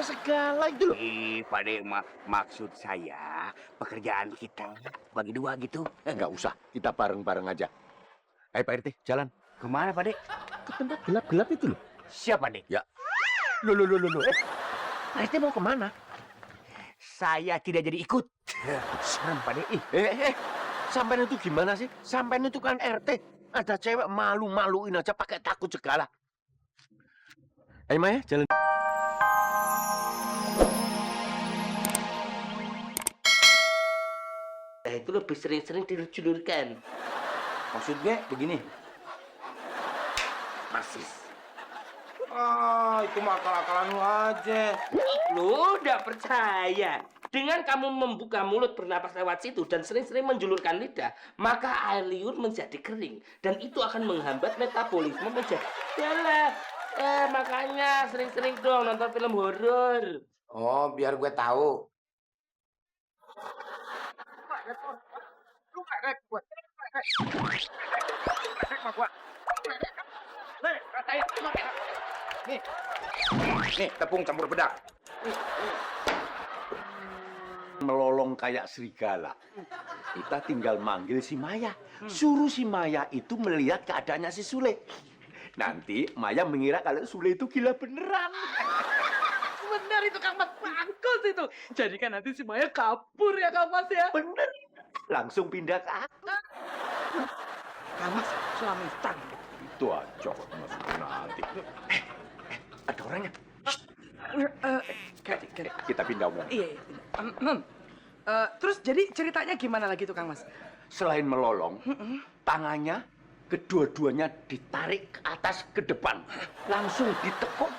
segala itu loh. Pak De, maksud saya pekerjaan kita bagi dua gitu. Nggak usah, kita bareng-bareng aja. Ayo Pak RT, jalan. Kemana Pak De? Ke tempat gelap-gelap itu loh. Siapa De? Ya. Loh. Pak RT mau kemana? Saya tidak jadi ikut. Serem Pak De. Sampean itu gimana sih? Sampean itu kan RT. Ada cewek malu-maluin aja pakai takut segala. Ayo Maya, jalan. Nah, itu lebih sering-sering dilujurkan. Maksudnya begini. Persis. Itu mah akal-akalan lu aja. Lu udah percaya. Dengan kamu membuka mulut bernapas lewat situ dan sering-sering menjulurkan lidah, maka air liur menjadi kering. Dan itu akan menghambat metabolisme menjadi dalam. Makanya sering-sering dong nonton film horor. Oh, biar gue tahu. Nih, tepung campur bedak. Melolong kayak serigala. Kita tinggal manggil si Maya. Suruh si Maya itu melihat keadaannya si Sule. Nanti Maya mengira kalau Sule itu gila beneran. Benar itu Kang Mas, bagus itu. Jadi kan nanti si Maya kabur ya Kang Mas ya. Bener. Langsung pindah ke aku. Kang Mas, selamitan. Itu aja masuk nanti. Ada orangnya. Kita pindah omong. Iya. Terus jadi ceritanya gimana lagi tuh Kang Mas? Selain melolong, tangannya kedua-duanya ditarik ke atas ke depan. Langsung ditekuk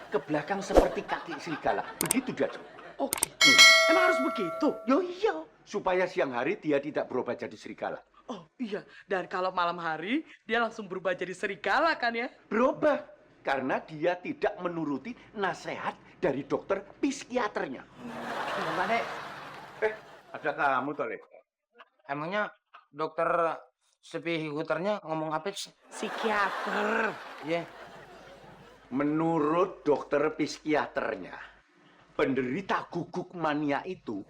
ke belakang seperti kaki serigala. Begitu dia, Cok. Oh gitu. Emang harus begitu? Yo iya. Supaya siang hari dia tidak berubah jadi serigala. Oh iya. Dan kalau malam hari dia langsung berubah jadi serigala kan ya? Berubah. Karena dia tidak menuruti nasihat dari dokter psikiaternya. Bentar, Dek. Ada kamu, Tole. Emangnya dokter psikiaternya ngomong apa sih? Psikiater. Iya. Menurut dokter psikiaternya, penderita guguk mania itu...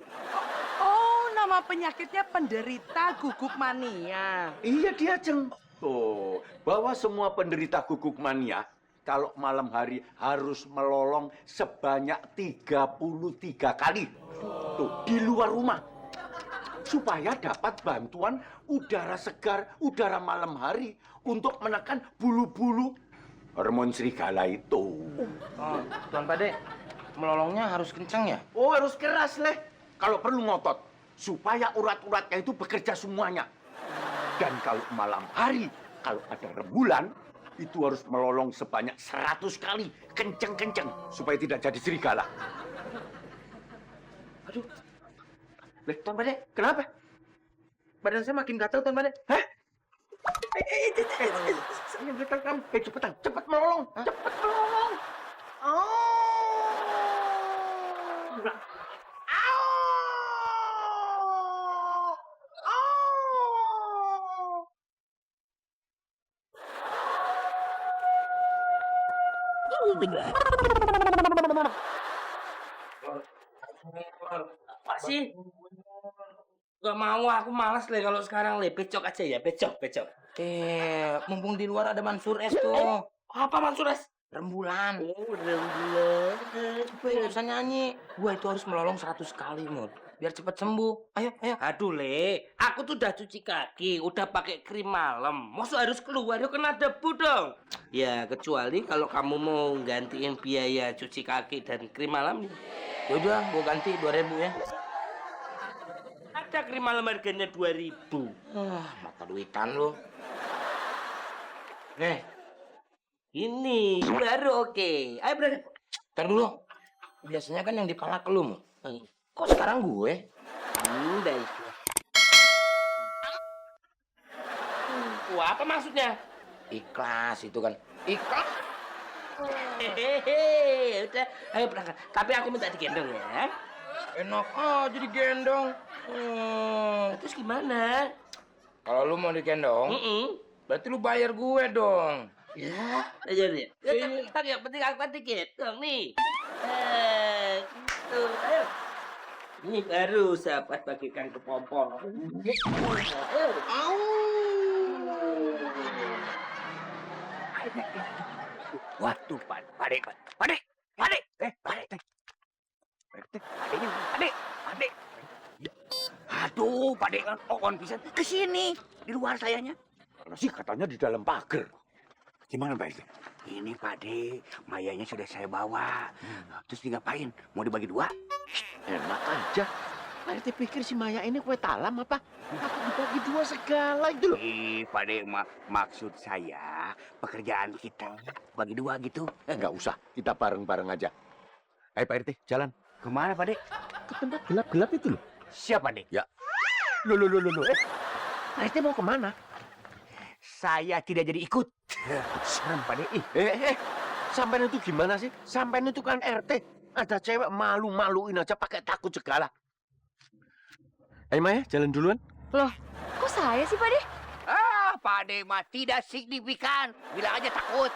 Oh, nama penyakitnya penderita guguk mania. Iya, dia, Jeng. Tuh, bahwa semua penderita guguk mania kalau malam hari harus melolong sebanyak 33 kali. Tuh, di luar rumah. Supaya dapat bantuan udara segar, udara malam hari untuk menekan bulu-bulu hormon serigala itu. Oh, Tuan Pade, melolongnya harus kencang ya? Oh, harus keras, Leh. Kalau perlu ngotot. Supaya urat-uratnya itu bekerja semuanya. Dan kalau malam hari, kalau ada rembulan, itu harus melolong sebanyak 100 kali. Kenceng-kenceng. Supaya tidak jadi serigala. Aduh. Tuan Pade, kenapa? Badan saya makin gatal, Tuan Pade. Hah? Saya beritahu kamu. Cepetan. Cepat melolong. Cepat melolong. Apa sih? Gak mau, aku malas Le kalau sekarang Le. Becok aja ya, becok. Mumpung di luar ada Mansur S tuh. Apa Mansur Es? Rembulan. Oh, rembulan. Nggak usah nyanyi. Gua itu harus melolong 100 kali, Mut. Biar cepet sembuh. Ayo. Aduh Le, aku tuh udah cuci kaki, udah pakai krim malam. Masa harus keluar, yuk kena debu dong. Ya, kecuali kalau kamu mau gantiin biaya cuci kaki dan krim malam. Ya udah, gua ganti 2.000 ya. Ada krim malam harganya 2.000. Mata duitan lu. Nih, Ini baru oke. Ayo berangkat. ntar dulu. Biasanya kan yang dipalak lu, Mut. Kok sekarang gue? Udah itu. Wah, apa maksudnya? Ikhlas itu kan. Ikhlas. Hehehe, udah. Ayo berangkat. Tapi aku minta digendong ya. Enak aja digendong. Terus gimana? Kalau lu mau digendong, berarti lu bayar gue dong. Ya, aja deh. Ya, yang penting aku tiket dong nih. Tuh, ayo. Ini baru sahabat bagikan kepompong. Ayo. Waduh, pade. Pade. Aduh, pade on pisan. Ke sini, di luar sayanya. Mana sih katanya di dalam pagar. Gimana, Pak RT? Ini, Pade, mayanya sudah saya bawa. Terus ngapain? Mau dibagi dua? Enak aja. Pak RT pikir si Maya ini kue talam apa? Apa dibagi dua segala itu loh. Pade, maksud saya pekerjaan kita bagi dua gitu. Nggak usah, kita bareng-bareng aja. Ayo Pak RT, jalan. Kemana, Pade? Ke tempat gelap-gelap itu loh. Siapa, Pade? Ya. Loh. Pak RT mau kemana? Saya tidak jadi ikut. Serem, Pade. Sampean itu gimana sih? Sampean itu kan RT. Ada cewek malu-maluin aja pakai takut segala. Ayo Maya, jalan duluan. Loh, kok saya sih, Pak De? Pade mah tidak signifikan. Bilang aja takut.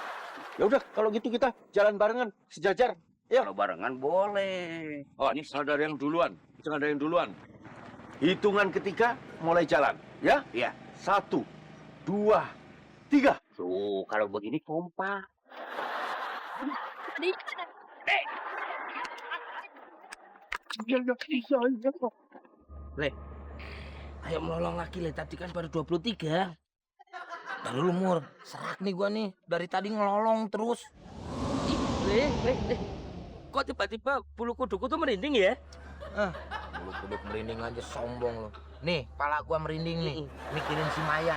Ya udah, kalau gitu kita jalan barengan, sejajar. Ya. Kalau barengan boleh. Oh, ini ada yang duluan. Jangan ada yang duluan. Hitungan ketiga, mulai jalan. Ya? Iya. 1, 2, 3. Tuh, kalau begini kompak. Le, ayo melolong lagi, Le. Tadi kan baru 23. Dari lu, Mur. Serak nih gua nih. Dari tadi ngelolong terus. Le. Kok tiba-tiba bulu kuduku tuh merinding ya? Bulu kuduk merinding aja, sombong lu. Nih, pala gua merinding nih. Mikirin si Maya.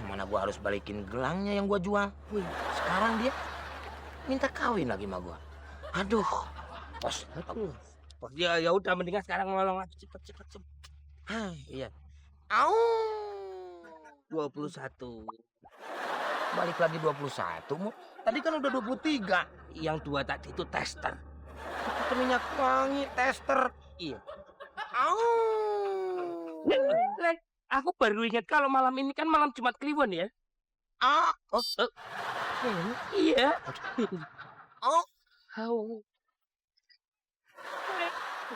Mana gua harus balikin gelangnya yang gua jual. Sekarang dia minta kawin lagi sama gua. Aduh. Pos. Ya udah, mendingan sekarang melolong lagi. Cepet. Iya. Au. 21. Balik lagi 21, Mur. Tadi kan udah 23. Yang dua tadi itu tester. Itu minyak wangi, tester. Iya. Au. Le, aku baru ingat kalau malam ini kan malam Jumat Kliwon ya. Iya.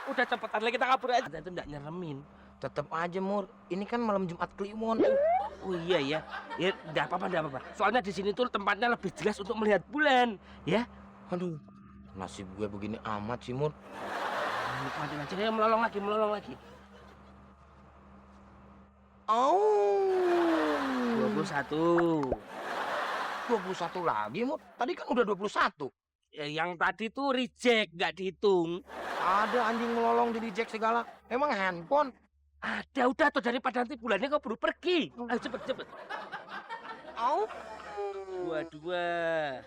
Udah cepetan lagi kita kabur aja. Itu enggak nyeremin. Tetep aja, Mur. Ini kan malam Jumat Kliwon. Oh iya ya. Ya enggak apa-apa. Soalnya di sini tuh tempatnya lebih jelas untuk melihat bulan, ya. Aduh. Nasib gue begini amat sih, Mur. Nikmatin aja ya, melolong lagi. Au. 21. 21 lagi, Mur. Tadi kan udah 21. Ya, yang tadi tuh reject, nggak dihitung. Ada anjing melolong di reject segala. Emang handphone? Ada, udah tuh, daripada nanti bulannya kau buru pergi. Ayo cepet. Au. 22.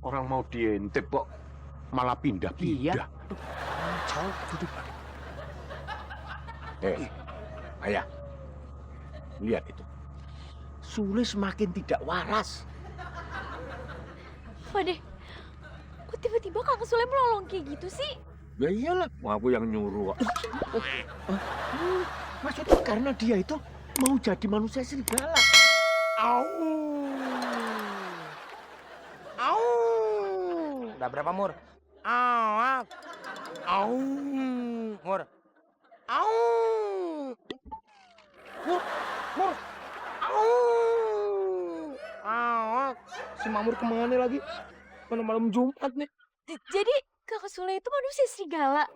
Orang mau diintip kok malah pindah-pindah. Jauh, duduk. Ayah. Lihat itu. Sule semakin tidak waras. Pak De, kok tiba-tiba Kang Sule melolong kayak gitu sih? Ya iyalah, aku yang nyuruh. Maksudnya karena dia itu mau jadi manusia serigala. Au. Udah berapa, Mur? Au. Mur. Au. Mur. Au. Si Mamur kemana lagi? Mana malam Jumat nih? Jadi Kang Sule itu manusia serigala?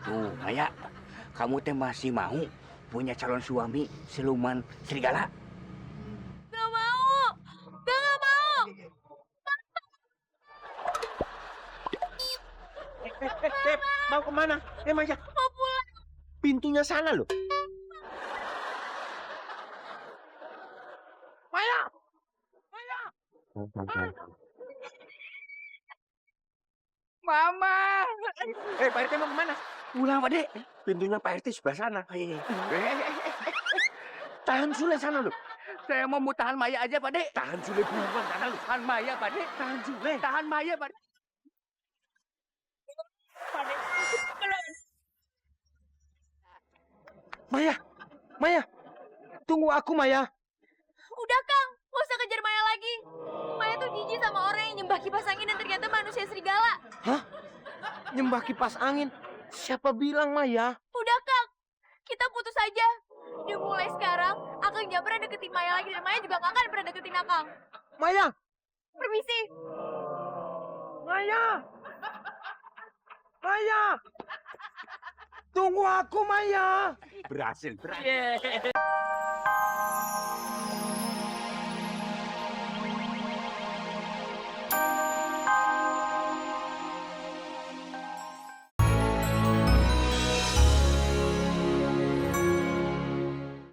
Tuh, Maya, kamu teh masih mau punya calon suami siluman serigala? Gak mau! Mau kemana? Maya. Mau pulang! Pintunya sana loh. Mama! Pak RT mau kemana? Pulang, Pak De. Pintunya Pak RT sebelah sana. Tahan Sule sana loh. Saya mau tahan Maya aja, Pak De. Tahan Sule buruan sana loh. Tahan Maya, Pak De. Tahan Sule. Tahan Maya, Pak De. Maya. Tunggu aku, Maya. Udah Kang, gak usah kejar Maya lagi. Maya tuh jijik lagi sama orang yang nyembah kipas angin dan ternyata manusia serigala. Nyembah kipas angin? Siapa bilang, Maya? Udah, Kang. Kita putus aja. Dimulai sekarang, Akang jangan pernah deketin Maya lagi. Dan Maya juga gak akan pernah deketin Akang. Maya! Permisi. Maya! Maya! Tunggu aku, Maya! Berhasil. Yeah.